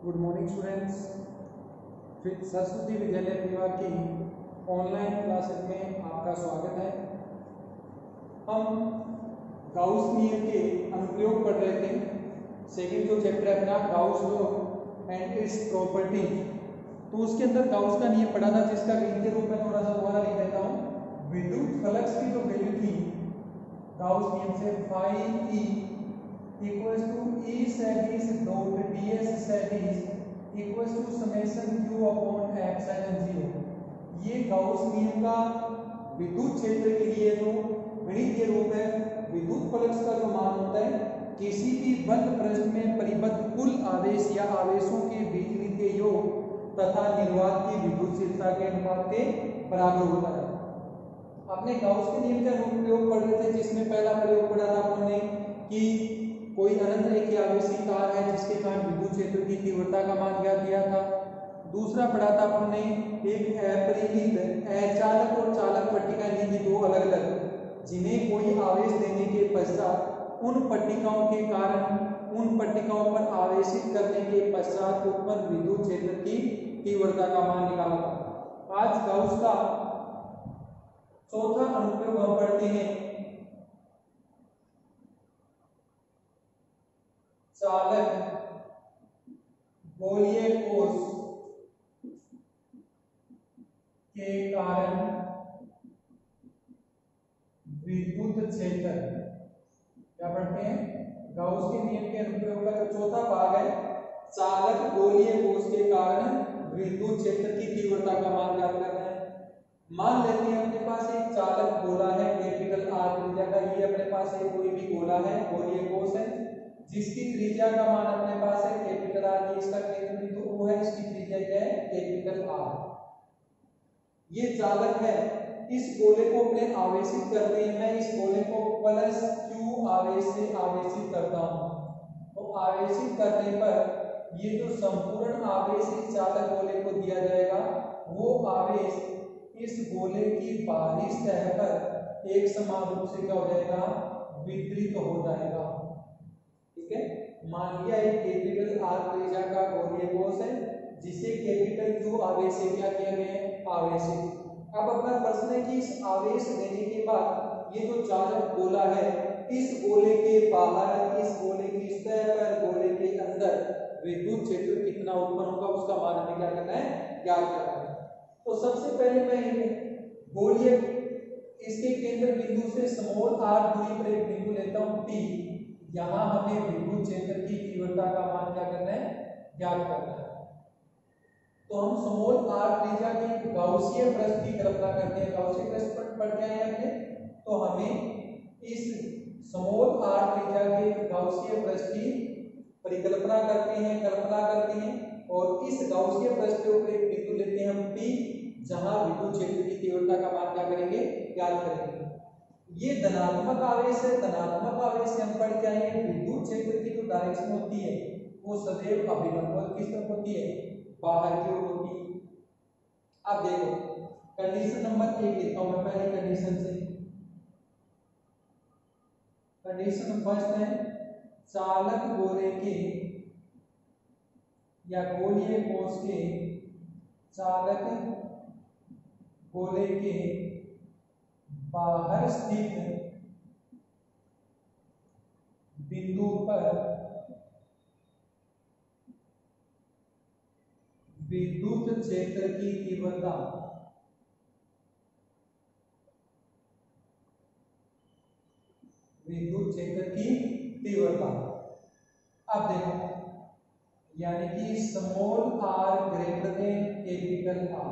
Good morning students. Saraswati विद्यालय परिवार की ऑनलाइन क्लासेस में आपका स्वागत है। हम गाउस नियम के अनुप्रयोग पढ़ रहे थे। सेकंड जो चैप्टर है अपना Gauss law and it's property, तो उसके अंदर गाउस का नियम पढ़ा था, जिसका गणितीय रूप में थोड़ा सा दोबारा लिख देता हूँ। विद्युत फ्लक्स की जो वैल्यू थी गाउस नियम से phi E equals to E सैडिस डॉट ds सैडिस equals to summation q upon epsilon 0। ये गाउस नियम का विद्युत क्षेत्र के लिए जो गणितीय रूप है। विद्युत फ्लक्स का जो मान होता है किसी भी बंद पृष्ठ में परिबद्ध कुल आवेश या आवेशों के बीच के योग तथा निर्वात की विद्युत क्षेत्रता के अनुपात के बराबर होता है। आपने गाउस के नियम का अनुप्रयोग पढ़ रहे थे, जिसमें पहला प्रयोग पढ़ा था हमने कि कोई अनंत रेखीय आवेशी तार है जिसके कारण विद्युत क्षेत्र की तीव्रता का मान ज्ञात किया था। दूसरा पढ़ा था हमने एक अपरिहित अचालक और चालक पट्टिकाएं ली थी, दो अलग अलग, जिन्हें कोई आवेश देने के पश्चात उन पट्टिकाओं के कारण उन पट्टिकाओं पर आवेशित करने के पश्चात उत्पन्न विद्युत क्षेत्र की तीव्रता का मान निकाला था। आज गाउस का चौथा अनुप्रयोग हम पढ़ते हैं, चालक गोलीय कोष के कारण विद्युत क्षेत्र। क्या पढ़ते हैं? गाउस के नियम के अनुप्रयोग का जो चौथा भाग है, चालक गोलीय कोष के कारण विद्युत क्षेत्र की तीव्रता का मान ज्ञात करना है। मान लेते हैं अपने पास एक चालक गोला है कैपिटल आर त्रिज्या का। ये अपने पास एक कोई भी गोला है, गोलीय कोष है, जिसकी त्रिज्या का मान अपने पास है कैपिटल आर। ये इसका केंद्र बिंदु O है, इसकी त्रिज्या क्या है? Capital R. ये चालक है। इस गोले को अपने आवेशित करते हैं। मैं इस गोले को प्लस q आवेश से आवेशित करता हूं, तो आवेशित करने पर ये जो संपूर्ण आवेश इस चालक गोले को दिया जाएगा, वो आवेश इस गोले की बाहरी सतह पर एक समान रूप से क्या हो जाएगा? वितरित हो जाएगा। ठीक है, मान लिया एक कैपिटल आर त्रिज्या का गोलीय कोष है, जिसे कैपिटल Q आवेश से क्या किया गया है? आवेशित। अब अपना प्रश्न है कि इस आवेश देने के बाद ये जो चालक गोला है, इस गोले के बाहर, इस गोले की सतह पर, गोले के अंदर विद्युत क्षेत्र कितना उत्पन्न होगा, उसका मान हमें क्या करना है? ज्ञात करना है। तो सबसे पहले मैं गोलीय इसके केंद्र बिंदु से स्मॉल r दूरी पर एक बिंदु लेता हूं P। यहां हमें विद्युत क्षेत्र की तीव्रता का मान क्या करना है? ज्ञात करना है। तो हम स्मॉल r त्रिज्या के गाउसीय पृष्ठ की कल्पना करते हैं। गाउसीय पृष्ठ पर पढ़ के आए हमने, तो हमें इस स्मॉल r त्रिज्या के गाउसीय पृष्ठ की परिकल्पना करते हैं, कल्पना करते हैं, और इस गाउसीय पृष्ठ के ऊपर एक बिंदु लेते हैं हम P, जहां विद्युत क्षेत्र की तीव्रता का मान क्या करेंगे? ज्ञात करेंगे। ये धनात्मक आवेश है। धनात्मक आवेश से हम पढ़ के आएंगे विद्युत क्षेत्र की जो डायरेक्शन होती है वो सदैव अभिलंब किस तरफ होती है? बाहर की ओर होती है। अब देखो कंडीशन नंबर 1 लिखता हूं मैं पहले कंडीशन से। कंडीशन फर्स्ट है, चालक गोले के या गोलीय कोष के, चालक गोले के बाहर स्थित बिंदु पर विद्युत क्षेत्र की तीव्रता विद्युत क्षेत्र की तीव्रता। अब देखो, यानी कि small r greater than capital R।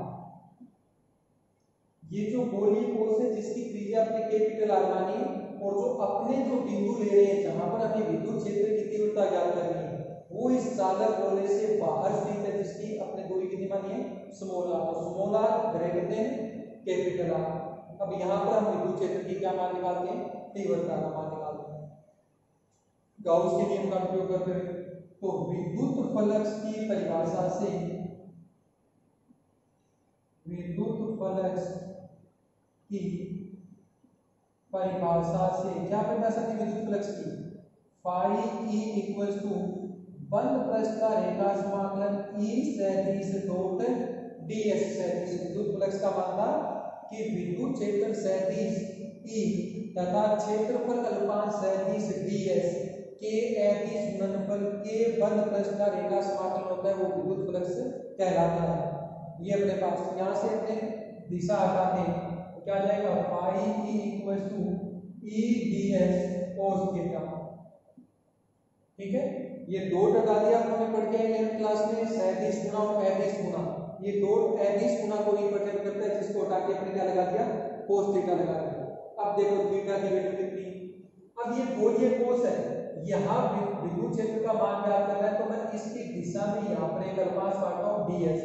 ये जो गोलीय कोष है जिसकी त्रिज्या अपने कैपिटल R मानिए, और जो अपने जो बिंदु ले रहे हैं जहां पर हमें विद्युत क्षेत्र की तीव्रता ज्ञात करनी है, वो इस चालक गोले से बाहर स्थित है, जिसकी अपने दूरी कितनी मानिए? Small r। तो small r greater than capital R। अब यहां पर हम विद्युत क्षेत्र की क्या मान निकालते हैं? तीव्रता का मान निकालते हैं गाउस के नियम का उपयोग करते हुए। तो विद्युत फ्लक्स की परिभाषा से, विद्युत फ्लक्स की परिभाषा से क्या परिभाषा थी विद्युत फ्लक्स की? फाई ई इक्वल्स टू बंद पृष्ठ का रेखा समाकलन E सदिश डॉट ds सदिश विद्युत फ्लक्स का मान था कि विद्युत क्षेत्र सदिश E तथा क्षेत्रफल अल्पांश सदिश ds के अदिश गुणनफल के बंद पृष्ठ का रेखा समाकलन होता है वो विद्युत फ्लक्स कहलाता है। ये अपने पास यहाँ से अपने दिशा हटाते हैं तो क्या जाएगा phi E equal to E ds cos theta. ठीक है, ये डॉट हटा दिया हमने पढ़ के 11th क्लास में सदिश गुना और अदिश गुना। ये डॉट अदिश गुना को रिप्रेजेंट करता है जिसको हटा के अपने क्या लगा दिया cos थीटा लगा दिया। अब देखो थीटा की वैल्यू कितनी, अब ये गोलीय कोस है, यहाँ विद्युत क्षेत्र का मान ज्ञात करना है तो मैं इसकी दिशा में यहाँ पर एक अल्पांश काटता हूँ ds,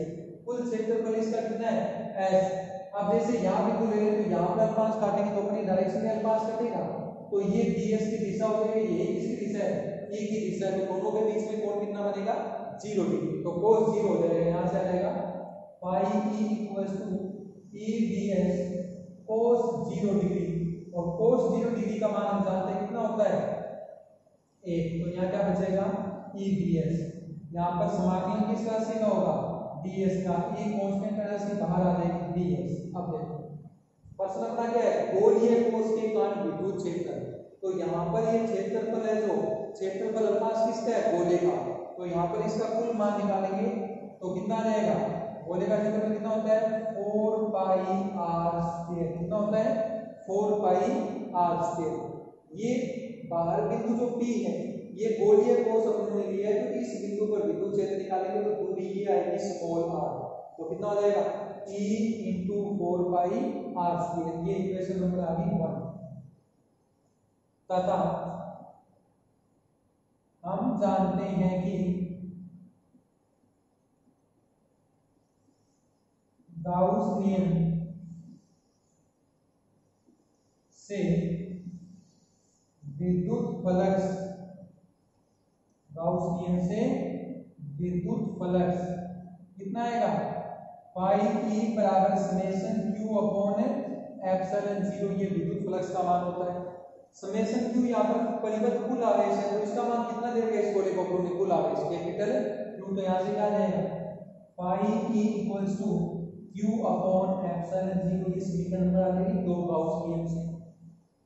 कुल क्षेत्रफल इसका कितना है s। अब जैसे यहाँ बिंदु ले रहे तो यहाँ पर अल्पांश काटेंगे तो अपनी डायरेक्शन में अल्पांश कटेगा तो ये ds की दिशा हो जाएगी, यही किसकी दिशा है E की दिशा है, तो दोनों के बीच में कोण कितना बनेगा 0 डिग्री, तो cos 0 हो जाएगा। यहाँ से आ जाएगा phi E equal to E ds cos 0 degree, और cos 0 डिग्री का मान हम जानते हैं कितना होता है 1, तो यहाँ क्या बचेगा E ds। यहाँ पर समाकलन किस राशि का होगा ds का, E कांस्टेंट राशि बाहर आ जाएगी ds। अब देखो प्रश्न अपना क्या है गोलीय कोस के कारण विद्युत क्षेत्र, तो यहाँ पर ये क्षेत्रफल है जो क्षेत्रफल अल्पांश किसका है गोले का, तो यहाँ पर इसका कुल मान निकालेंगे तो कितना रहेगा गोले का क्षेत्रफल कितना होता है 4 पाई r स्क्वायर, कितना होता है 4 पाई r स्क्वायर। ये बाहर बिंदु जो P है ये गोलीय कोस अपने लिए है, तो इस बिंदु पर विद्युत क्षेत्र निकालेंगे तो दूरी ये आएगी स्मॉल r, तो कितना हो जाएगा E into 4 pi r square. ये इक्वेशन नंबर आ गई 1। तथा हम जानते हैं कि गाउस नियम से विद्युत फ्लक्स, गाउस नियम से विद्युत फ्लक्स कितना आएगा पाई E बराबर समेशन Q अपॉन एप्सिलॉन 0, ये विद्युत फ्लक्स का मान होता है। समेशन Q यहाँ पर परिबद्ध कुल आवेश है, तो इसका मान कितना देगा इस गोले को कुल आवेश कैपिटल Q, तो यहाँ से क्या जाएगा phi E equals to Q upon epsilon 0, ये समीकरण नंबर आ जाएगी 2 गाउस नियम से।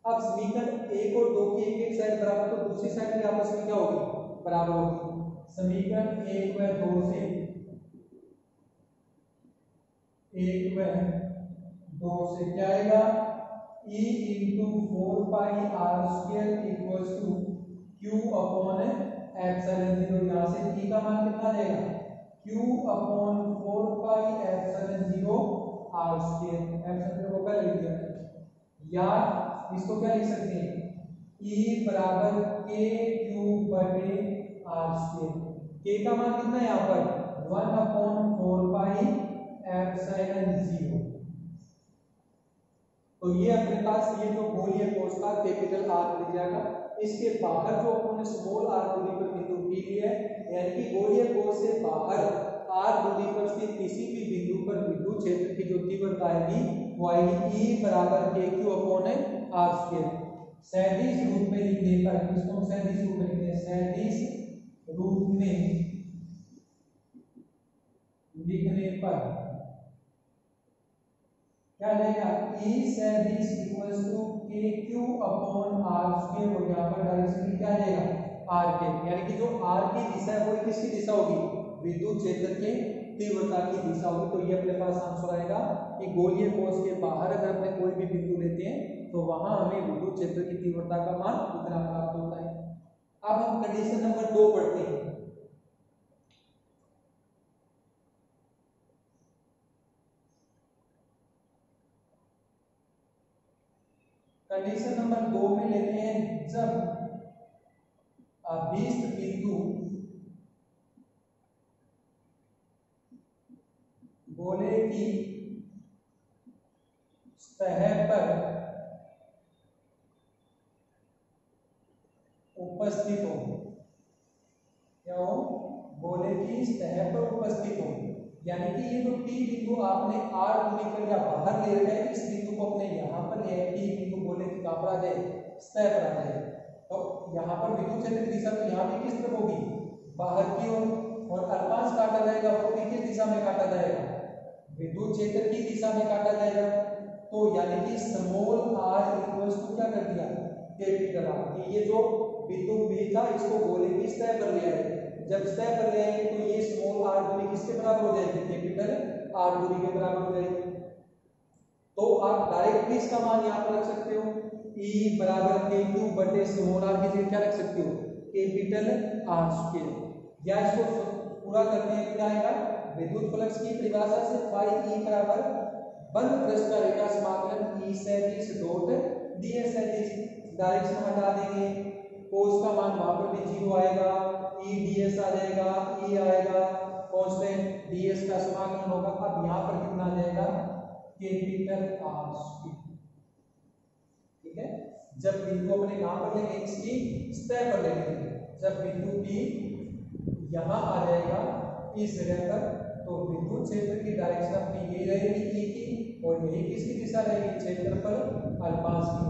अब समीकरण 1 और 2 की एक साइड बराबर तो दूसरी साइड भी आपस में क्या होगी बराबर होगी। समीकरण 1 व 2 से 1 व 2 से क्या आएगा E into 4 pi r square equals to Q upon epsilon 0, यहाँ से E का मान कितना देगा Q upon 4 pi epsilon 0 r square, epsilon 0 को पहले लिख दिया, या इसको क्या लिख सकते हैं E बराबर k क्यूब बटे r स्क्वायर। k का मान कितना है यहाँ पर 1 अपॉन 4 पाई एप्सिलॉन 0, तो ये अपने पास ये जो गोलीय कोस का कैपिटल R मिल जाएगा। इसके बाहर जो अपने स्मॉल r दूरी पर बिंदु P लिया है, यानी कि गोलीय कोस से बाहर r दूरी पर स्थित किसी भी बिंदु पर विद्युत क्षेत्र की जो तीव्रता आएगी वो आएगी E बराबर kq अपॉन r स्क्वायर। सदिश रूप में लिखने पर, इसको हम सदिश रूप में लिखते हैं, सदिश रूप में लिखने पर क्या जाएगा E सदिश equals to kq upon r square, और यहाँ पर डायरेक्शन क्या जाएगा r के, यानी कि जो r की दिशा है वो किसकी दिशा होगी विद्युत क्षेत्र के तीव्रता की दिशा होगी। तो ये अपने पास आंसर आएगा कि गोलीय कोस के बाहर अगर अपने कोई भी बिंदु लेते हैं तो वहां हमें विद्युत क्षेत्र की तीव्रता का मान उतना प्राप्त होता है। अब हम कंडीशन नंबर 2 पढ़ते हैं। कंडीशन नंबर 2 में लेते हैं जब अभीष्ट बिंदु गोले की सतह पर उपस्थित हो, क्या हो गोले की सतह पर उपस्थित हो, यानी कि ये जो P बिंदु आपने R दूरी पर या बाहर ले रखा है, इस बिंदु को अपने यहाँ पर ले P बिंदु गोले की कहाँ पर आ जाए सतह पर आ जाए, तो यहाँ पर विद्युत क्षेत्र की दिशा तो यहाँ भी किस तरफ होगी बाहर की ओर, विद्युत क्षेत्र की दिशा में काटा जाएगा। तो यानी कि स्मॉल r इक्वल्स टू क्या कर दिया, कैपिटल R। कि ये जो बिंदु B था इसको गोले की सतह पर ले आए, जब सतह पर ले आएंगे तो ये स्मॉल r दूरी किसके बराबर हो जाएगी, कैपिटल R दूरी के बराबर हो जाएगी। तो आप डायरेक्टली इसका मान यहाँ पर रख सकते हो, E बराबर KQ बटे स्मॉल r की जगह क्या रख सकते हो, कैपिटल R स्क्वायर। या इसको पूरा करने में क्या आएगा, विद्युत फ्लक्स की परिभाषा से फाई E बराबर बंद पृष्ठ का रेखा समाकलन E सदिश डॉट ds सदिश, डायरेक्शन हटा देंगे, cos का मान वहां पर भी 0 आएगा, E ds आ जाएगा, E आएगा, कांस्टेंट ds का समाकलन होगा। अब यहाँ पर कितना आ जाएगा, कैपिटल R स्क्वायर। ठीक है, जब बिंदु अपने कहां पर लेंगे, इसकी सतह पर लेंगे। जब बिंदु P यहाँ आ जाएगा इस जगह पर, तो विद्युत क्षेत्र की डायरेक्शन अपनी यही रहेगी E की, और यही किसकी दिशा रहेगी, क्षेत्रफल अल्पांश की।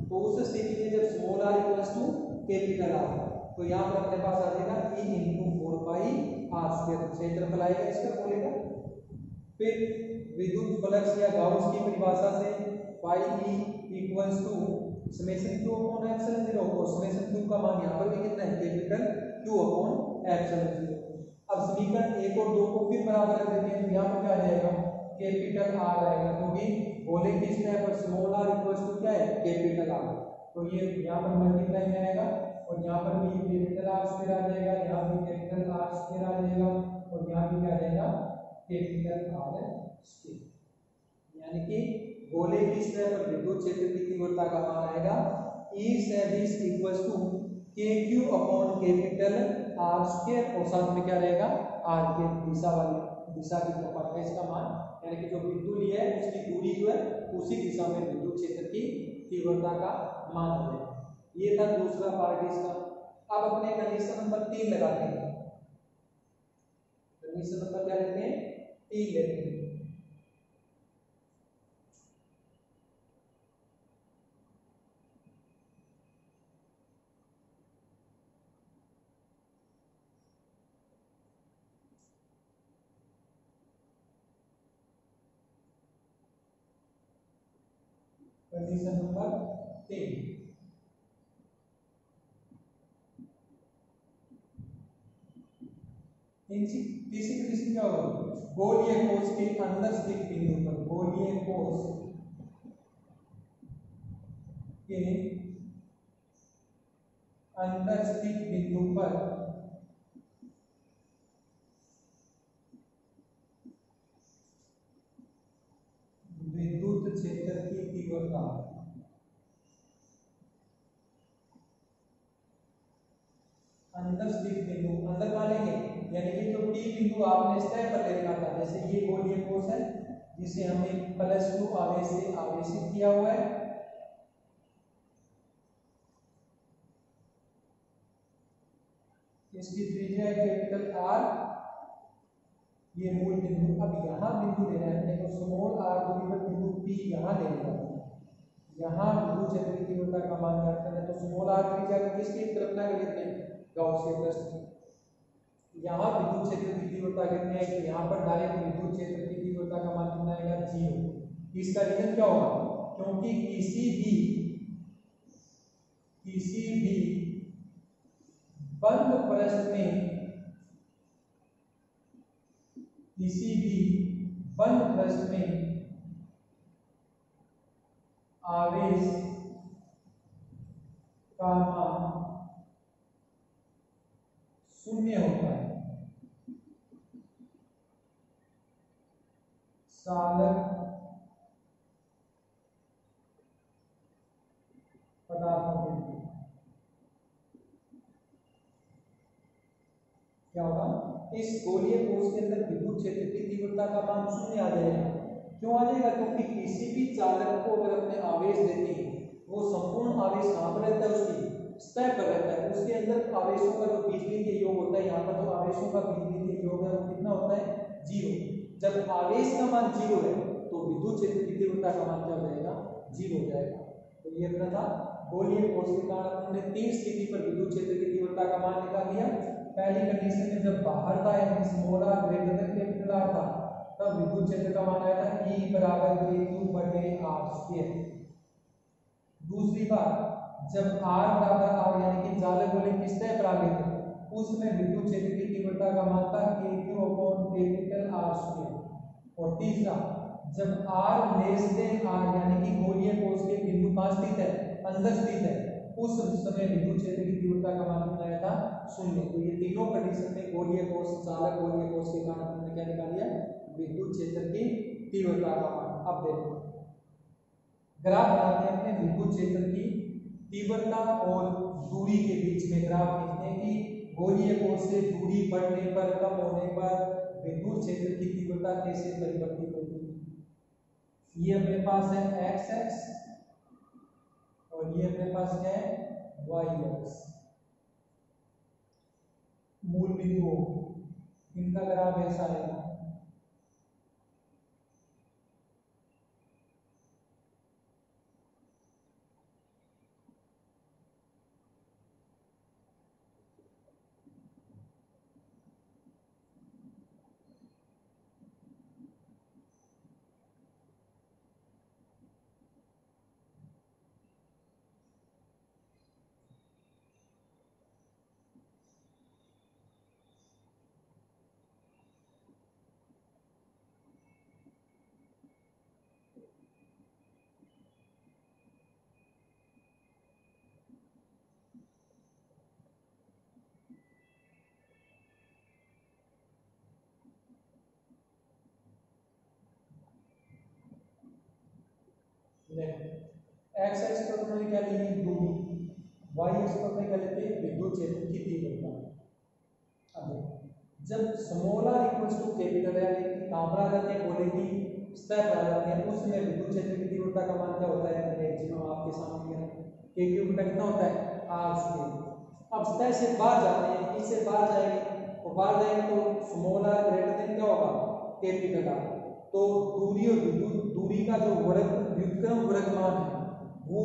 तो उस स्थिति में जब small r equals to capital R, तो यहाँ पर अपने पास आ जाएगा E into 4 pi R square, क्षेत्रफल आएगा इसका बोलेगा। फिर विद्युत फ्लक्स या गाउस की परिभाषा से phi E equals to summation q upon epsilon 0, और समेशन q का मान यहाँ पर भी कितना है, कैपिटल Q अपॉन एप्सिलॉन 0। अब समीकरण 1 और 2 को फिर बराबर रख देते हैं, तो यहाँ पर क्या आ जाएगा, कैपिटल R आएगा, क्योंकि गोले की सतह पर स्मॉल r इक्वल्स टू क्या है, कैपिटल R। तो ये यहाँ पर मल्टीप्लाई में आएगा, और यहाँ पर भी कैपिटल R स्क्वायर आ जाएगा, यहाँ भी कैपिटल R स्क्वायर आ जाएगा, और यहाँ भी क्या आ जाएगा, कैपिटल R स्क्वायर। यानी कि गोले की सतह पर विद्युत क्षेत्र की तीव्रता का मान आएगा E सदिश equals to KQ upon capital R square, और साथ में क्या रहेगा, R के दिशा की तरफ है इसका मान, यानी कि जो बिंदु लिया है उसकी दूरी जो है उसी दिशा में विद्युत क्षेत्र की तीव्रता का मान आ जाएगा। ये था दूसरा पार्ट इसका। अब अपने कंडीशन नंबर 3 लगाते हैं। कंडीशन नंबर क्या लेते हैं, 3 लेते हैं। कंडीशन नंबर 3, तीसरी कंडीशन क्या होगी, गोलीय कोश के अंदर स्थित बिंदु पर, गोलीय कोश के अंदर स्थित बिंदु पर विद्युत क्षेत्र की तीव्रता अंदर स्थित बिंदु, अंदर मानेंगे यानी कि जो P बिंदु आपने सतह पर ले रखा था, जैसे ये गोलीय कोश है जिसे हमने +2 आवेश से आवेशित किया हुआ है, इसकी त्रिज्या है कैपिटल R, ये मूल बिंदु। अब यहाँ बिंदु लेना है अपने को, स्मॉल r दूरी पर बिंदु P यहाँ ले लेना है, यहाँ विद्युत क्षेत्र की तीव्रता का मान ज्ञात करना है। तो स्मॉल r त्रिज्या को किसकी कल्पना कर लेते हैं, गाउसियन प्रश्न की। यहाँ विद्युत क्षेत्र की तीव्रता कितनी है, तो यहाँ पर डायरेक्ट विद्युत क्षेत्र की तीव्रता का मान कितना आएगा, 0। इसका रीजन क्या होगा, क्योंकि किसी भी बंद पृष्ठ में, किसी भी बंद पृष्ठ में आवेश का मान 0 होता है। चालक पदार्थों के लिए क्या होगा, इस गोलीय कोश के अंदर विद्युत क्षेत्र की तीव्रता का मान 0 आ जाएगा। क्यों आ जाएगा, क्योंकि किसी भी चालक को अगर अपने आवेश देते हैं, वो संपूर्ण आवेश कहां पर रहता है, उसकी सतह पर रहता है। उसके अंदर आवेशों का जो बीजगणितीय योग होता है, यहाँ पर जो आवेशों का बीजगणितीय योग है वो कितना होता है, 0। जब आवेश का मान 0 है तो विद्युत क्षेत्र की तीव्रता का मान क्या हो जाएगा, 0 हो जाएगा। तो ये अपना था गोलीय कोश के कारण हमने 3 स्थिति पर विद्युत क्षेत्र की तीव्रता का मान निकाल लिया। पहली कंडीशन में जब बाहर था यानी small r greater than capital R था, तब विद्युत क्षेत्र का मान आया था E बराबर Q/R²। दूसरी बात, जब R बराबर R यानी कि जालक गोले की सतह पर आगे थे उसमें विद्युत क्षेत्र की तीव्रता का मान था KQ/R²। और तीसरा, जब R R यानी कि गोलीय कोश के बिंदु कहाँ स्थित है, अंदर स्थित है, उस समय विद्युत क्षेत्र की तीव्रता का मान कितना आया था, 0। तो ये तीनों कंडीशन में गोलीय कोश, चालक गोलीय कोश के कारण हमने क्या निकाल लिया, विद्युत क्षेत्र की तीव्रता का मान। अब देखो ग्राफ बनाते हैं अपने विद्युत क्षेत्र की तीव्रता और दूरी के बीच में ग्राफ खींचते हैं कि गोलीय कोश से दूरी बढ़ने पर, कम होने पर विद्युत क्षेत्र की तीव्रता कैसे परिवर्तित होती है। ये अपने पास है एक्स एक्स और ये अपने पास क्या है, वाई एक्स, मूल बिंदु, इनका ग्राफ ऐसा है। एक्स एक्स पर हमने क्या ली, दूरी, वाई एक्स पर हमने क्या लेते हैं, विद्युत क्षेत्र की तीव्रता। अब जब small r equals to capital R कहां पर आ जाते हैं, गोले की सतह पर आ जाते हैं, उस समय विद्युत क्षेत्र की तीव्रता का मान क्या होता है, मैक्सिमम आपके सामने है, k क्यूब बटा कितना होता है, r²। अब सतह से बाहर जाते हैं, e से बाहर जाएंगे, और बाहर जाएंगे तो स्मॉल r ग्रेटर देन क्या होगा, कैपिटल R। तो दूरी और विद्युत दूरी का जो वर्ग व्युत्क्रम वर्गमान है वो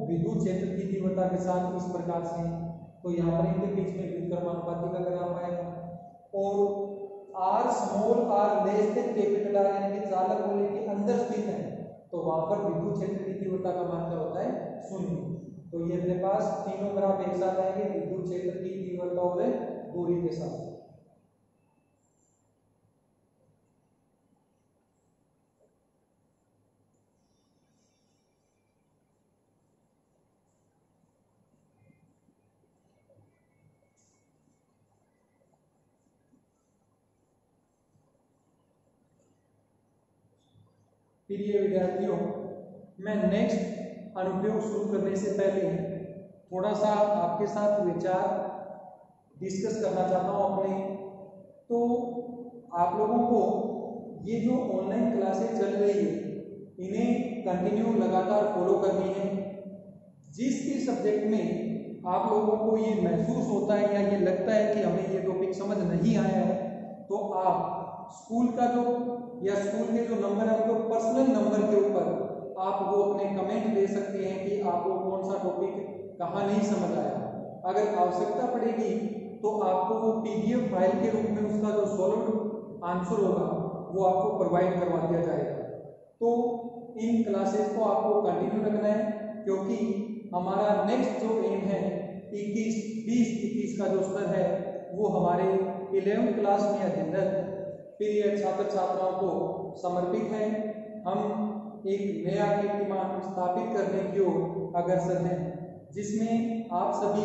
विद्युत क्षेत्र की तीव्रता के साथ इस प्रकार से, तो यहाँ पर इनके बीच में व्युत्क्रमानुपाती का ग्राफ आएगा। और r small r less than capital R यानी कि चालक गोले के अंदर स्थित है, तो वहां पर विद्युत क्षेत्र की तीव्रता का मान क्या होता है, 0। तो ये अपने पास तीनों ग्राफ एक साथ आएंगे, विद्युत क्षेत्र की तीव्रता और दूरी के साथ। फिर ये विद्यार्थियों, मैं नेक्स्ट अनुप्रयोग शुरू करने से पहले थोड़ा सा आपके साथ विचार डिस्कस करना चाहता हूँ अपने। तो आप लोगों को ये जो ऑनलाइन क्लासेस चल रही है इन्हें कंटिन्यू लगातार फॉलो करनी है। जिस भी सब्जेक्ट में आप लोगों को ये महसूस होता है या ये लगता है कि हमें ये टॉपिक समझ नहीं आया है, तो आप स्कूल का जो या स्कूल के जो नंबर है उनको पर्सनल नंबर के ऊपर आप वो अपने कमेंट दे सकते हैं कि आपको कौन सा टॉपिक कहाँ नहीं समझ आया। अगर आवश्यकता पड़ेगी तो आपको वो पीडीएफ फाइल के रूप में उसका जो सॉल्व आंसर होगा वो आपको प्रोवाइड करवा दिया जाएगा। तो इन क्लासेस को आपको कंटिन्यू रखना है, क्योंकि हमारा नेक्स्ट जो एम है 20-21 का जो स्तर है वो हमारे 11th क्लास में अध्ययनरत पीरियड छात्र छात्राओं को समर्पित है। हम एक नया कीर्तिमान स्थापित करने की ओर अग्रसर हैं, जिसमें आप सभी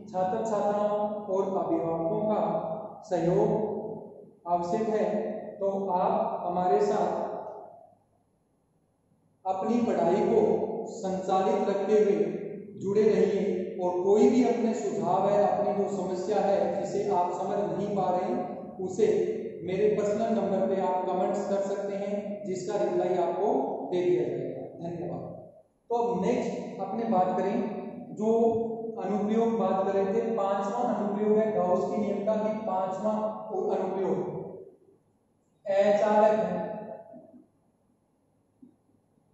छात्र छात्राओं और अभिभावकों का सहयोग आवश्यक है। तो आप हमारे साथ अपनी पढ़ाई को संचालित रखते हुए जुड़े रहिए, और कोई भी अपने सुझाव है, अपनी जो समस्या है जिसे आप समझ नहीं पा रहे हैं उसे मेरे पर्सनल नंबर पे आप कमेंट्स कर सकते हैं, जिसका रिप्लाई आपको दे दिया जाएगा। धन्यवाद। तो अब नेक्स्ट अपने बात करें, जो अनुप्रयोग बात कर रहे थे, 5वां अनुप्रयोग है गाउस की नियम का कि 5वां अनुप्रयोग अचालक है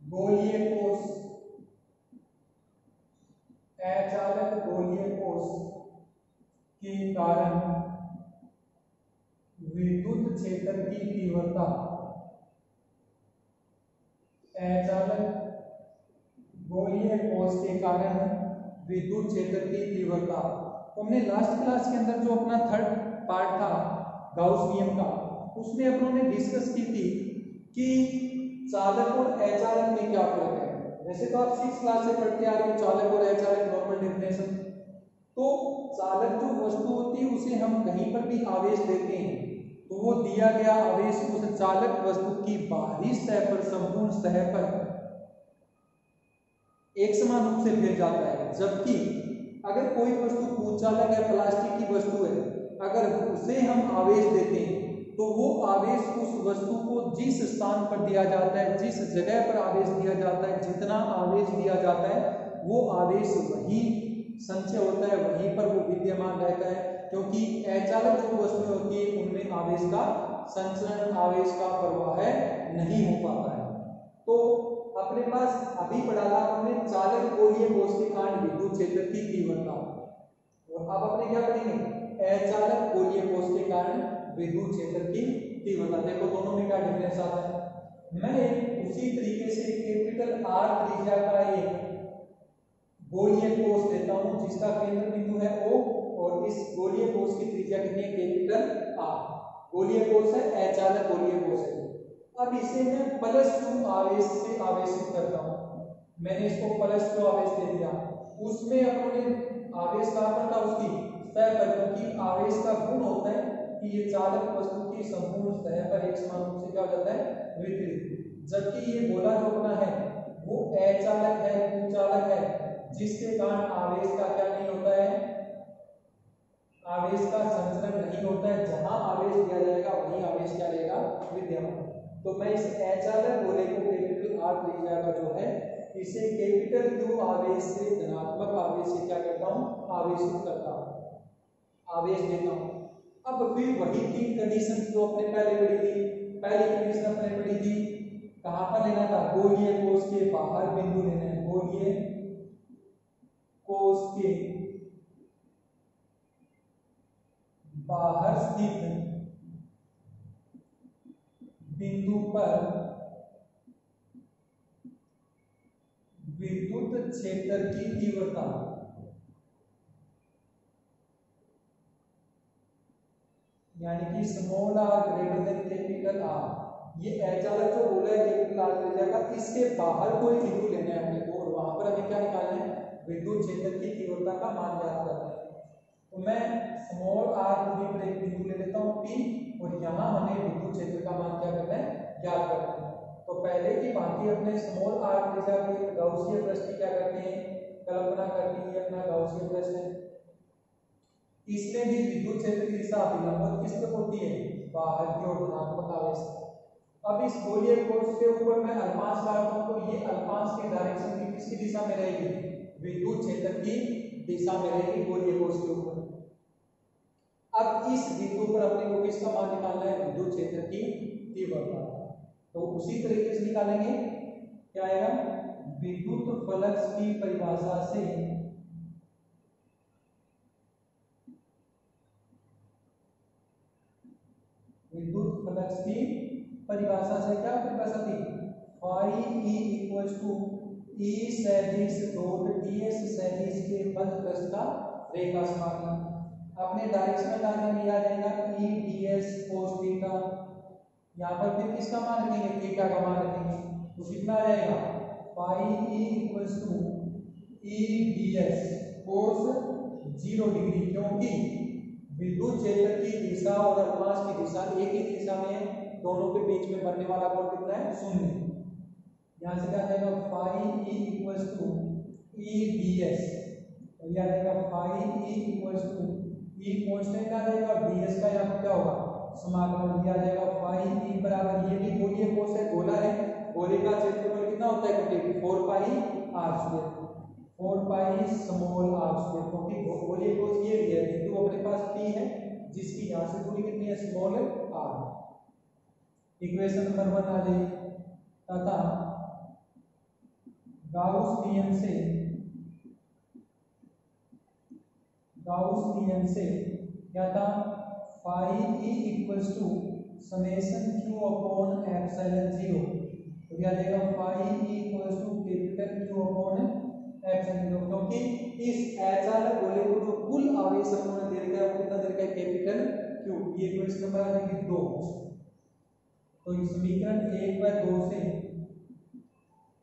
गोलीय कोश, अचालक गोलीय कोश के कारण विद्युत क्षेत्र की तीव्रता अचालक गोलीय कोष के कारण विद्युत क्षेत्र की तीव्रता। तो हमने लास्ट क्लास के अंदर जो अपना थर्ड पार्ट था गाउस नियम का, उसमें अपनों ने डिस्कस की थी कि चालक और अचालक में क्या फर्क है। वैसे तो आप 6 क्लास से पढ़ते आ रहे हो चालक और अचालक नॉर्मल डेफिनेशन। तो चालक जो वस्तु होती है उसे हम कहीं पर भी आवेश देते हैं तो वो दिया गया आवेश उस चालक वस्तु की बाहरी सतह पर संपूर्ण सतह पर एक समान रूप से फैल जाता है। जबकि अगर कोई वस्तु कुचालक है, प्लास्टिक की वस्तु है, अगर उसे हम आवेश देते हैं तो वो आवेश उस वस्तु को जिस स्थान पर दिया जाता है, जिस जगह पर आवेश दिया जाता है, जितना आवेश दिया जाता है वो आवेश वहीं संचय होता है, वहीं पर वो विद्यमान रहता है। क्योंकि अचालक जो वस्तुएं होती है उनमें आवेश का संचरण, आवेश का प्रवाह नहीं हो पाता है। तो अपने पास अभी पढ़ा था हमने चालक गोलीय कोष के कारण विद्युत क्षेत्र की तीव्रता, और अब अपने क्या पढ़ेंगे अचालक गोलीय कोष के कारण विद्युत क्षेत्र की तीव्रता। देखो दोनों में क्या डिफरेंस आता है। मैं उसी तरीके से कैपिटल आर त्रिज्या का एक गोलीय कोष लेता हूं जिसका केंद्र बिंदु है O, और इस गोलीय कोष की त्रिज्या कितनी है कैपिटल आर। गोलीय कोष है, अचालक गोलीय कोष है। अब इसे मैं +2 आवेश से आवेशित करता हूं। मैंने इसको +2 आवेश दे दिया, उसमें अपने आवेश कहां पर था उसकी सतह पर, क्योंकि आवेश का गुण होता है कि ये चालक वस्तु की संपूर्ण सतह पर एक समान रूप से क्या हो जाता है वितरित। जबकि ये गोला जो अपना है वो अचालक है, कुचालक है, जिसके कारण आवेश का क्या नहीं होता है, आवेश का संचरण नहीं होता है। जहां आवेश दिया जाएगा वहीं आवेश क्या रहेगा विद्यमान। तो मैं इस अचालक गोले को कैपिटल आर त्रिज्या का जो है इसे कैपिटल क्यू आवेश से धनात्मक आवेश से क्या करता हूं आवेशित करता हूं, आवेश देता हूं। अब फिर वही 3 कंडीशन जो अपने पहले पढ़ी थी। पहली कंडीशन अपने पढ़ी थी कहां पर लेना था, गोलीय कोष के बाहर बिंदु लेना है, गोलीय कोष के बाहर स्थित बिंदु पर विद्युत क्षेत्र की तीव्रता, यानी कि small R greater than capital R. ये अचालक जो बोला है कैपिटल आर त्रिज्या का, इसके बाहर कोई बिंदु लेना है अपने को, और वहां पर हमें क्या निकालना है विद्युत क्षेत्र की तीव्रता का मान ज्ञात करना है। तो मैं स्मॉल आर दूरी पर एक बिंदु ले लेता हूं P, और यहां हमें विद्युत क्षेत्र का मान क्या करना है ज्ञात करना है। तो पहले की भांति अपने स्मॉल आर त्रिज्या के गाउसीय प्रश्न क्या करते हैं कल्पना करते हैं अपना गाउसीय प्रश्न। इसमें भी विद्युत क्षेत्र की दिशा अभिलंब किस तरफ होती है, बाहर की ओर, धनात्मक आवेश। अब इस गोलीय कोष के ऊपर मैं अल्पांश काटता हूं तो ये अल्पांश की डायरेक्शन की किसकी दिशा में रहेगी, विद्युत क्षेत्र की दिशा में रहेगी गोलीय कोष के ऊपर। अब इस बिंदु पर अपने को किसका मान निकालना है, विद्युत क्षेत्र की तीव्रता। तो उसी तरीके से निकालेंगे, क्या आएगा, विद्युत फ्लक्स की परिभाषा से विद्युत फ्लक्स की परिभाषा से क्या परिभाषा थी, phi E equals to E सदिश डॉट ds सदिश के बंद पृष्ठ का रेखा समाकलन। अपने डायरेक्शनल डायग्राम में आ जाएगा ई ds cos थीटा, यहाँ पर फिर किसका मान रखेंगे, थीटा का मान रखेंगे, तो कितना आ जाएगा phi E equals to E ds cos 0 degree, क्योंकि विद्युत क्षेत्र की दिशा और अल्पांश की दिशा एक ही दिशा में है, दोनों के बीच में बनने वाला कोण कितना है, 0। यहाँ से क्या आएगा phi E equals to E ds, और यह आएगा phi E equals to E constant आ जाएगा, ds का यहाँ क्या होगा समाकलन दिया जाएगा फाई ई बराबर, ये भी गोलीय कोष है, गोला है, गोले का क्षेत्रफल कितना होता है complete 4 pi r square, 4 pi small r square, क्योंकि गोलीय कोष ये भी है, बिंदु अपने पास P है जिसकी यहाँ से दूरी कितनी है स्मॉल r। इक्वेशन नंबर 1 आ जाएगी, तथा गाउस नियम से क्या था, phi E equals to summation q upon epsilon 0, तो क्या देगा phi equals to capital Q upon epsilon zero, क्योंकि इस अचालक गोले को जो कुल आवेश हमने दे रखा है वो कितना दे रखा है कैपिटल क्यू। ये क्वेश्चन नंबर आ जाएगी 2। तो इस समीकरण 1/2 से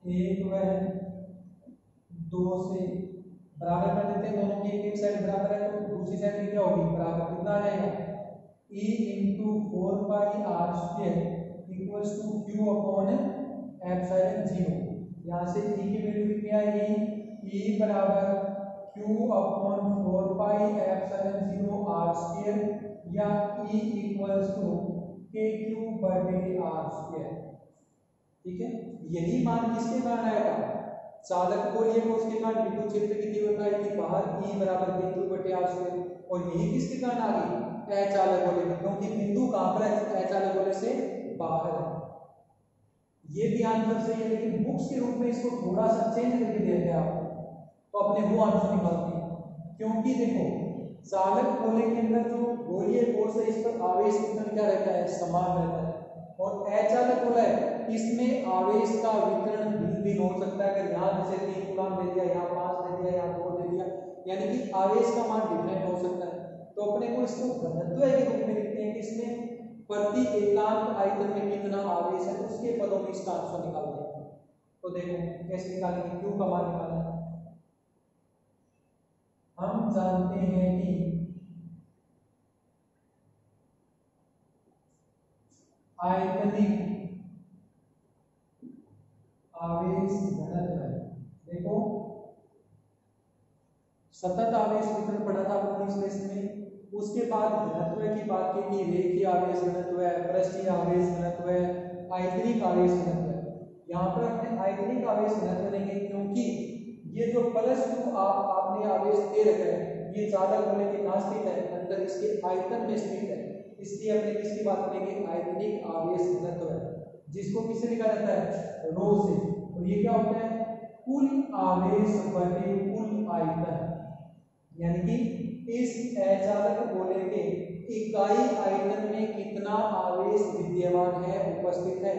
1/2 से बराबर कर देते हैं, दोनों की एक साइड बराबर है तो दूसरी साइड भी क्या होगी बराबर, कितना आ जाएगा E into 4 pi r square equals to q upon epsilon zero. यहाँ से E की वैल्यू कितनी आएगी, E बराबर q upon 4 pi epsilon zero r square या E इक्वल्स टू kq बटे r square। ठीक है, यही मान किसके कारण आएगा, चालक गोलीय को उसके कारण विद्युत क्षेत्र की तीव्रता आएगी बाहर E बराबर kq बटे r square, और यही किसके कारण आ गई अचालक गोले में, क्योंकि बिंदु कहां पर है अचालक गोले से बाहर है। ये भी आंसर सही है, लेकिन बुक्स के रूप में इसको थोड़ा सा चेंज करके दे दिया आपको, तो अपने वो आंसर निकालते हैं। क्योंकि देखो चालक गोले के अंदर जो गोलीय कोष है इस पर आवेश वितरण क्या रहता है, समान रहता है, और अचालक गोला है इसमें आवेश का वितरण भिन्न भिन्न हो सकता है। अगर यहाँ जैसे 3 कूलम दे दिया, यहाँ 5 दे दिया, यहाँ 2 दे दिया, यानी कि आवेश का मान डिफरेंट हो सकता है। तो अपने को इसको घनत्व के रूप में लिखते हैं कि इसमें प्रति एकांक आयतन में कितना आवेश है, उसके पदों में इसका आंसर निकालते हैं। तो देखो कैसे निकालेंगे, क्यू का मान निकालना है। हम जानते हैं कि आयतनिक आवेश घनत्व है, देखो सतत आवेश वितरण पढ़ा था अपने इस लेसन में, उसके बाद घनत्व की बात की कि रेखीय आवेश घनत्व है, पृष्ठीय आवेश घनत्व है, आयतनिक आवेश घनत्व है। यहाँ पर अपने आयतनिक आवेश घनत्व लेंगे, क्योंकि ये जो प्लस टू आपने आवेश दे रखा है ये चालक गोले के कहाँ स्थित है, अंदर इसके आयतन में स्थित है, इसलिए अपने किसकी बात करेंगे आयतनिक आवेश घनत्व है, जिसको किससे लिखा जाता है रो से। और ये क्या होता है, कुल आवेश बटे कुल आयतन, यानी कि इस अचालक गोले के इकाई आयतन में कितना आवेश विद्यमान है, उपस्थित है,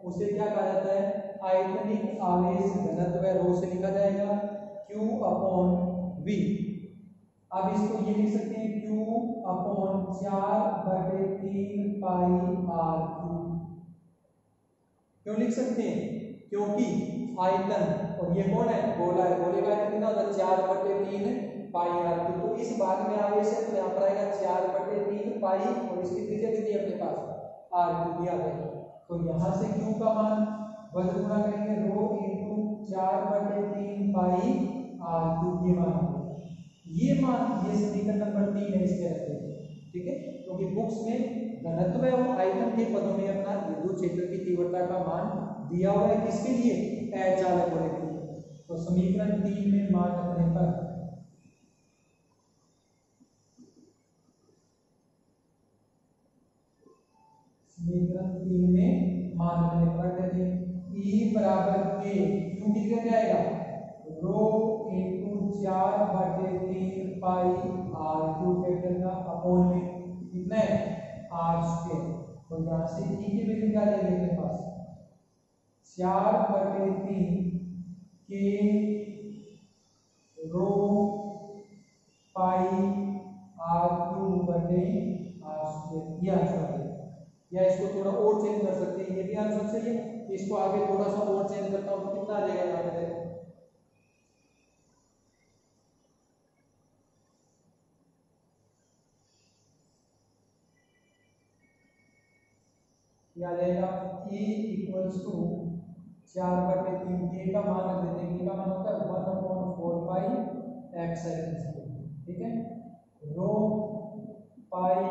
उसे क्या कहा जाता है आयतनिक आवेश घनत्व, रो से लिखा जाएगा Q अपॉन V। अब इसको ये लिख सकते हैं Q अपॉन 4/3 पाई r क्यूब। क्यों लिख सकते हैं, क्योंकि आयतन, और ये कौन है गोला है, गोले का आयतन कितना होता है 4/3 पाई r क्यूब। तो इस भाग में आवेश है तो यहाँ पर आएगा 4/3 पाई, और इसकी त्रिज्या कितनी है अपने पास r क्यूब दिया गया। तो यहाँ से Q का मान वर्ग गुणा करेंगे रो इंटू 4/3 पाई r क्यूब, ये मान ये मान ये समीकरण नंबर 3 है, इसके रखते हैं। ठीक है, क्योंकि बुक्स में घनत्व और आयतन के पदों में अपना विद्युत क्षेत्र की तीव्रता का मान दिया हुआ है, किसके लिए अचालक गोले के लिए। तो समीकरण 3 में मान रखने पर समीकरण 3 में मान रखने पर कहते हैं E बराबर K, क्यों कितना क्या आएगा रो इंटू 4/3 पाई r क्यूब कैपिटल का अपॉन में कितना है r स्क्वायर। तो यहाँ से E की वैल्यू क्या आ जाएगी मेरे पास 4/3 K रो पाई r क्यूब बटे r स्क्वायर, ये आंसर है। या इसको थोड़ा और चेंज कर सकते हैं, ये भी आंसर सही है, इसको आगे थोड़ा सा और चेंज करता हूं तो कितना आ जाएगा यहाँ पे, ये आ जाएगा E इक्वल्स टू 4/3 K का मान रख देते हैं, K का मान होता है 1/4 पाई एप्सिलॉन। ठीक है, रो पाई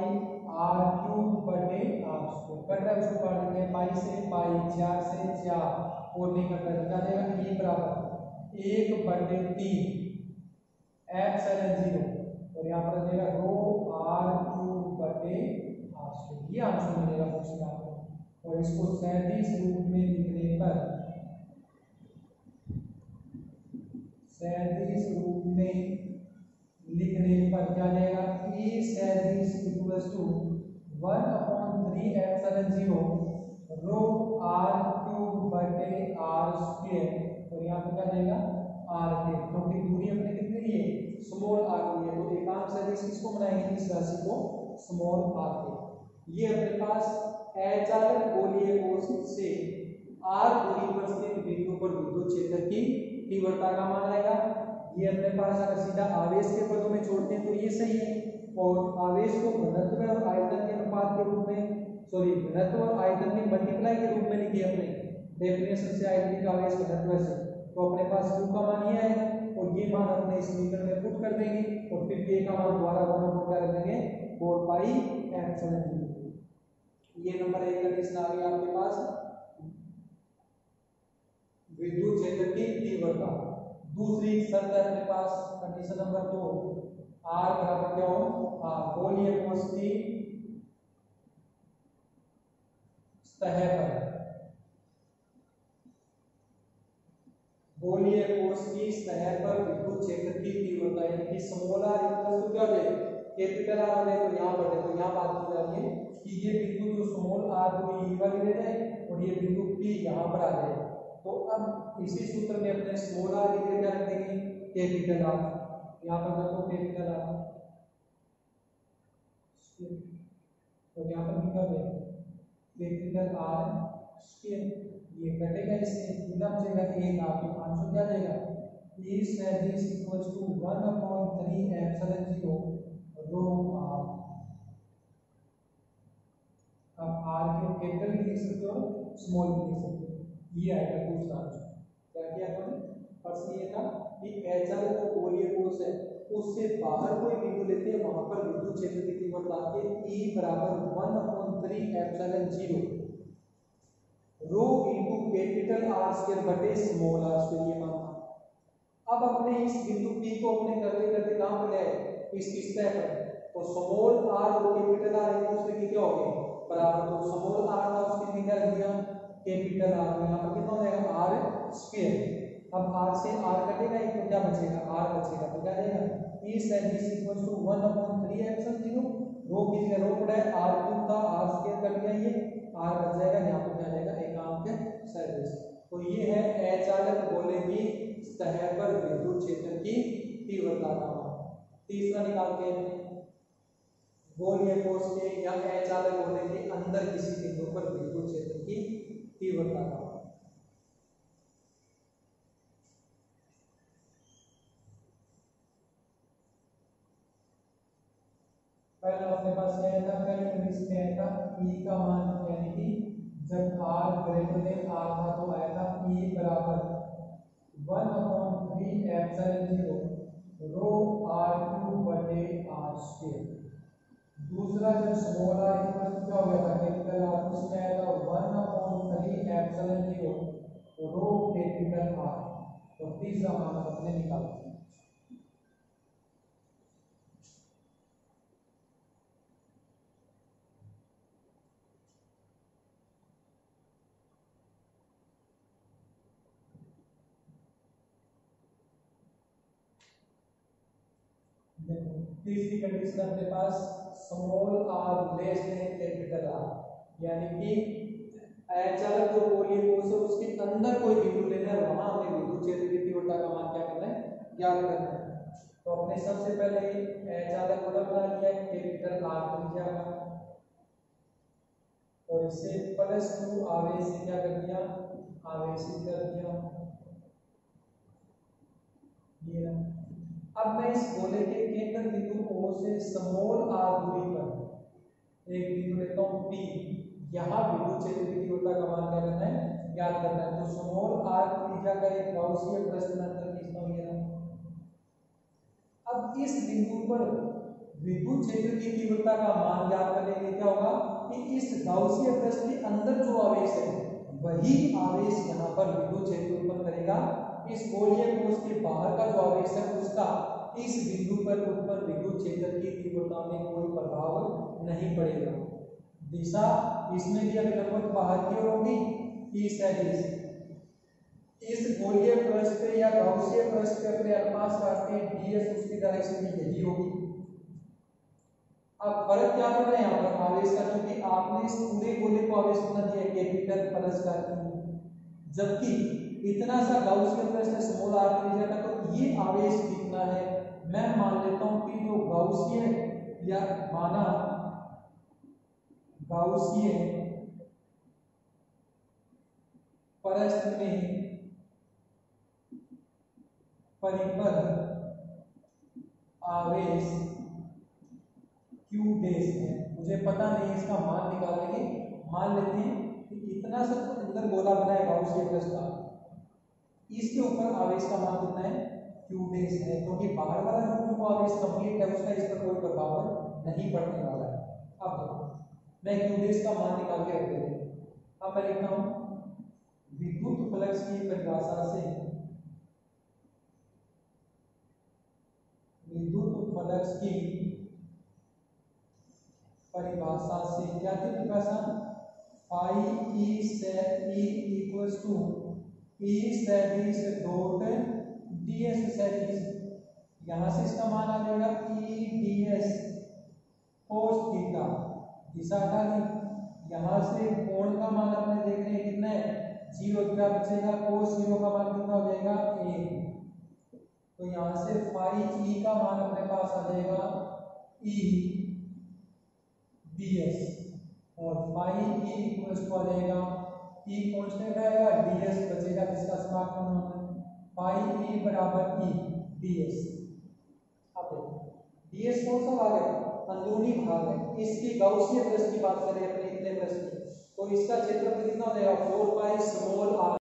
r क्यूब बटे r स्क्वायर, कट रहा है उसको काट देते हैं, पाई से पाई 4 से 4 और नहीं कट रहा है, क्या देगा E बराबर 1/3 एप्सिलॉन जीरो, और यहाँ पर देगा रो r क्यूब बटे r स्क्वायर, ये आंसर मिलेगा क्वेश्चन आपको। और इसको सैद्धांतिक रूप में लिखने पर सैद्धांतिक रूप में लिखने पर क्या जाएगा E सैद्धांतिक equals to 1/3 epsilon zero rho R cube बटे आर स्क्वायर, और यहाँ पे क्या देगा आर के, क्योंकि दूरी अपने कितनी ली है स्मॉल आर ली है, तो एकांक सदिश किसको बनाएंगे इस राशि को स्मॉल आर के। ये अपने पास अचालक गोलीय कोश से आर दूरी पर स्थित बिंदु पर विद्युत क्षेत्र की तीव्रता का मान आएगा। ये अपने पास अगर सीधा आवेश के पदों में छोड़ते हैं तो ये सही है, और आवेश को घनत्व और आयतन के अनुपात के रूप में, सॉरी घनत्व और आयतन के मल्टीप्लाई के रूप में लिखिए अपने डेफिनेशन से आयतनिक आवेश घनत्व से, तो अपने पास q का मान ये आएगा, और ये मान अपने इस समीकरण में पुट कर देंगे, और फिर k का मान दोबारा 1/4 रख देंगे 4 पाई एप्सिलॉन। ये नंबर 1 कंडीशन आ गई आपके पास विद्युत क्षेत्र की तीव्रता। दूसरी शर्त है अपने पास कंडीशन नंबर 2, r बराबर क्या हो गोलीय कोश की सतह पर, गोलीय कोश की सतह पर विद्युत क्षेत्र की तीव्रता, यानी कि स्मॉल r इक्वल टू क्या हो जाए कैपिटल R हो जाए, तो यहाँ पर देखो यहाँ बात की जा रही है कि ये बिंदु जो स्मॉल r दूरी वाली रह जाए और ये बिंदु P यहाँ पर आ जाए, तो अब इसी सूत्र में अपने स्मॉल r की जगह रख देंगे कैपिटल R, यहाँ पर रखो कैपिटल R, तो यहाँ पर लिखा है कैपिटल R स्क्वायर, ये कटेगा इससे बिना बचेगा एक, आपके आंसर क्या जाएगा E सदिश equals to 1/3 epsilon 0 rho r। अब r के कैपिटल भी लिख सकते हो स्मॉल भी लिख सकते हो, ये आएगा दूसरा आंसर। क्या किया हमने प्रश्न ये था कि अचालक जो गोलीय कोश है उससे बाहर कोई बिंदु लेते हैं, वहां पर विद्युत क्षेत्र की तीव्रता के E बराबर 1/3 एप्सिलॉन 0 रो इनटू कैपिटल R स्क्वायर बटे स्मॉल r स्क्वायर, ये मान था। अब अपने इस बिंदु P को अपने करते करते कहां पर ले आए इसकी सतह पर, तो स्मॉल r और कैपिटल R एक दूसरे के क्या हो गए बराबर, तो स्मॉल r था उसकी जगह रख दिया कैपिटल R, यहाँ पर कितना हो जाएगा r स्क्वायर। अब r से r कटेगा एक, तो क्या बचेगा r बचेगा, तो क्या रहेगा E सदिश इक्वल्स टू 1/3 एप्सिलॉन 0 रो की जगह रो पड़ा है r क्यूब था r स्क्वायर कट गया, ये r बच जाएगा, यहाँ पर क्या जाएगा एकांक सदिश। तो ये है अचालक गोले की सतह पर विद्युत क्षेत्र की तीव्रता का मान। तीसरा निकालते हैं गोलीय कोश के या अचालक गोले के अंदर किसी बिंदु पर विद्युत क्षेत्र की तीव्रता का मान। पहला अपने पास क्या था, पहली कंडीशन में आया था E का मान, यानी कि जब r ग्रेटर देन r था तो आया था E बराबर 1/3 एप्सिलॉन 0 रो r क्यूब बटे r स्क्वायर। दूसरा जब स्मॉल r इक्वल टू क्या हो गया था कैपिटल R, उसमें आया था 1/3 एप्सिलॉन 0 रो कैपिटल R। तो तीसरा मान अपने निकाला। तीसरी कंडीशन अपने पास small r less than capital R, यानी कि अचालक जो गोलीय कोश है उसके अंदर कोई बिंदु लेना है, वहां हमें विद्युत क्षेत्र की तीव्रता का मान क्या करना है ज्ञात करना है। तो अपने सबसे पहले अचालक गोला बना लिया है कैपिटल R त्रिज्या का, और इसे +2 आवेश से क्या कर दिया आवेशित कर दिया। ये अब मैं इस गोले के केंद्र बिंदु O से स्मॉल r दूरी पर एक बिंदु लेता हूं P, यहाँ विद्युत क्षेत्र की तीव्रता का मान क्या करना है ज्ञात करना है। तो स्मॉल r त्रिज्या का एक गाउसियन प्रश्न अंतर खींचता हूं ये रहा। अब इस बिंदु पर विद्युत क्षेत्र की तीव्रता का मान ज्ञात करने के लिए क्या होगा कि इस गाउसियन प्रश्न के अंदर जो आवेश है वही आवेश यहाँ पर विद्युत क्षेत्र उत्पन्न करेगा। इस गोलीय कोश के बाहर का जो आवेश है उसका इस बिंदु पर उत्पन्न विद्युत क्षेत्र की तीव्रता में कोई प्रभाव नहीं पड़ेगा। दिशा इसमें भी अभिलंबन बाहर की ओर होगी, E सदिश इस गोलीय पृष्ठ पे या गाउसियन पृष्ठ पे अपने अनुपात काटते हैं ds, उसकी डायरेक्शन भी यही होगी। अब फर्क क्या पड़ रहा है यहाँ पर आवेश का, क्योंकि आपने इस पूरे गोले को आवेश कितना दिया कैपिटल लेकर परस्पर की, जबकि इतना सा गाउस के प्रश्न स्मॉल r त्रिज्या का, तो ये आवेश कितना है मैं मान लेता हूं कि जो गाउसियन या माना गाउसियन परस्पर में परिपथ आवेश q डैश है। मुझे पता नहीं इसका मान निकालेंगे, मान लेते हैं कि इतना सा अंदर गोला बना है गाउसियन प्लस का, इसके ऊपर आवेश का मान कितना है q डैश है, क्योंकि बाहर वाला जो q आवेश कंप्लीट है उसका इस पर कोई प्रभाव नहीं पड़ने वाला है। अब देखो मैं q डैश का मान निकाल के रख देता हूं। अब मैं लिखता हूं विद्युत फ्लक्स की परिभाषा से, विद्युत फ्लक्स की परिभाषा से क्या थी परिभाषा, phi E set E equals to E सदिश डॉट ds सदिश, यहां से इसका मान आ जाएगा ई ds cos थीटा, दिशा हटा दी, यहां से कोण का मान अपने देख रहे हैं कितना है 0, क्या बचेगा cos 0 का मान कितना हो जाएगा 1, तो यहां से फाई ई का मान अपने पास आ जाएगा ई ds, और फाई ई इक्वल्स टू आ जाएगा ई कांस्टेंट रहेगा ds बचेगा जिसका समाकलन होना है फाई ई बराबर ई ds। अब देखो ds कौन सा भाग है अंदरूनी भाग है, इसकी गाउसियन प्रश्न की बात करें अपने इतने प्रश्न की, तो इसका क्षेत्रफल कितना हो जाएगा 4 पाई स्मॉल r